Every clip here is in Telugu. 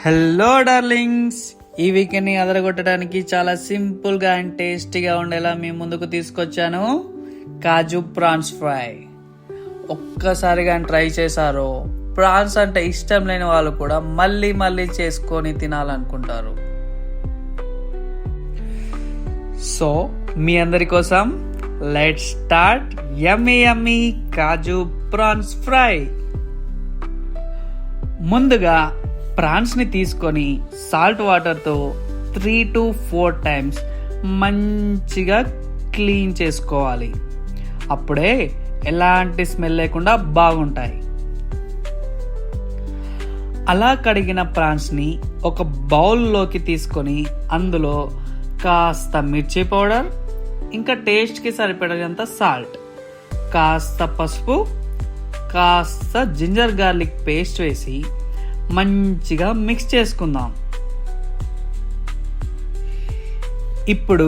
హలో డార్లింగ్స్, ఈ వీకెండ్ని అదరగొట్టడానికి చాలా సింపుల్గా అండ్ టేస్టీగా ఉండేలా మీ ముందుకు తీసుకొచ్చాను కాజు ప్రాన్స్ ఫ్రై. ఒక్కసారిగా ట్రై చేశారో ప్రాన్స్ అంటే ఇష్టం లేని వాళ్ళు కూడా మళ్ళీ మళ్ళీ చేసుకొని తినాలనుకుంటారు. సో మీ అందరి కోసం let's start yummy yummy kaju prawns fry. ముందుగా ప్రాన్స్ని తీసుకొని సాల్ట్ వాటర్తో 3 to 4 times మంచిగా క్లీన్ చేసుకోవాలి. అప్పుడే ఎలాంటి స్మెల్ లేకుండా బాగుంటాయి. అలా కడిగిన ప్రాన్స్ని ఒక బౌల్లోకి తీసుకొని అందులో కాస్త మిర్చి పౌడర్, ఇంకా టేస్ట్కి సరిపడేంత సాల్ట్, కాస్త పసుపు, కాస్త జింజర్ గార్లిక్ పేస్ట్ వేసి మంచిగా మిక్స్ చేసుకుందాం. ఇప్పుడు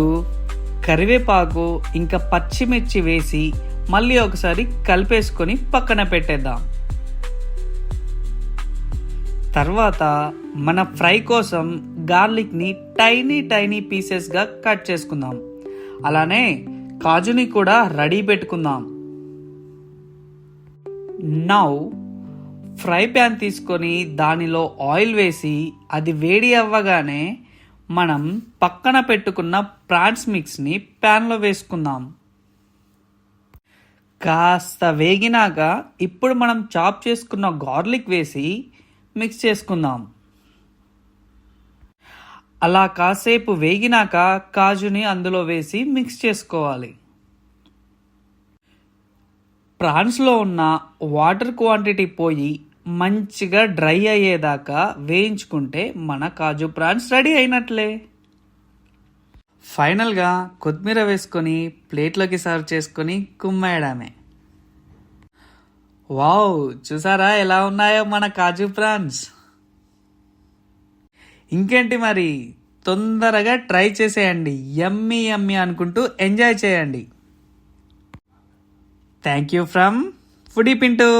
కరివేపాకు ఇంకా పచ్చిమిర్చి వేసి మళ్ళీ ఒకసారి కలిపేసుకొని పక్కన పెట్టేద్దాం. తర్వాత మన ఫ్రై కోసం గార్లిక్ని టైనీ పీసెస్గా కట్ చేసుకుందాం. అలానే కాజుని కూడా రెడీ పెట్టుకుందాం. నౌ ఫ్రై ప్యాన్ తీసుకొని దానిలో ఆయిల్ వేసి అది వేడి అవ్వగానే మనం పక్కన పెట్టుకున్న ప్రాన్స్ మిక్స్ని ప్యాన్లో వేసుకుందాం. కాస్త వేగినాక ఇప్పుడు మనం చాప్ చేసుకున్న గార్లిక్ వేసి మిక్స్ చేసుకుందాం. అలా కాసేపు వేగినాక కాజుని అందులో వేసి మిక్స్ చేసుకోవాలి. ప్రాన్స్లో ఉన్న వాటర్ క్వాంటిటీ పోయి మంచిగా డ్రై అయ్యేదాకా వేయించుకుంటే మన కాజు ప్రాన్స్ రెడీ అయినట్లే. ఫైనల్గా కొత్తిమీర వేసుకొని ప్లేట్లోకి సర్వ్ చేసుకొని కుమ్మేయడమే. వావ్, చూసారా ఎలా ఉన్నాయో మన కాజు ప్రాన్స్. ఇంకేంటి మరి, తొందరగా ట్రై చేసేయండి. యమ్మీ యమ్మీ అనుకుంటూ ఎంజాయ్ చేయండి. Thank you from foodie Pintu.